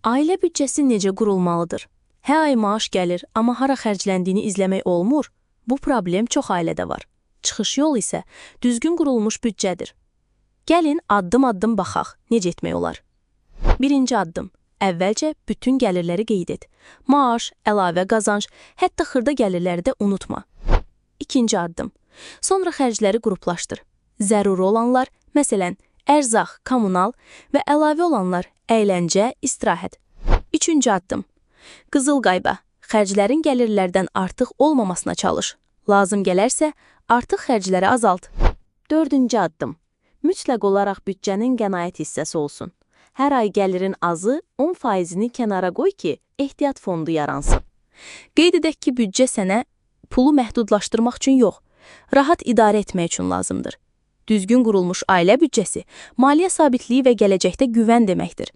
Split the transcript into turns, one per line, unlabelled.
Ailə büdcəsi necə qurulmalıdır? Hər ay maaş gəlir, amma hara xərcləndiyini izləmək olmur. Bu problem çox ailədə var. Çıxış yolu isə düzgün qurulmuş büdcədir. Gəlin addım-addım baxaq, necə etmək olar? Birinci addım. Əvvəlcə bütün gəlirləri qeyd et. Maaş, əlavə qazanc, hətta xırda gəlirləri də unutma. İkinci addım. Sonra xərcləri qruplaşdır. Zəruri olanlar, məsələn, ərzaq, kommunal və əlavə olanlar əyləncə, istirahət. Üçüncü addım. Qızıl qayba. Xərclərin gəlirlərdən artıq olmamasına çalış. Lazım gələrsə, artıq xərcləri azalt. Dördüncü addım. Mütləq olaraq büdcənin qənaət hissəsi olsun. Hər ay gəlirin azı 10%-ni kənara qoy ki, ehtiyat fondu yaransın. Qeyd edək ki, büdcə sənə pulu məhdudlaşdırmaq üçün yox, rahat idarə etmək üçün lazımdır. Düzgün qurulmuş ailə büdcəsi, maliyyə sabitliyi və gələcəkdə güvən deməkdir.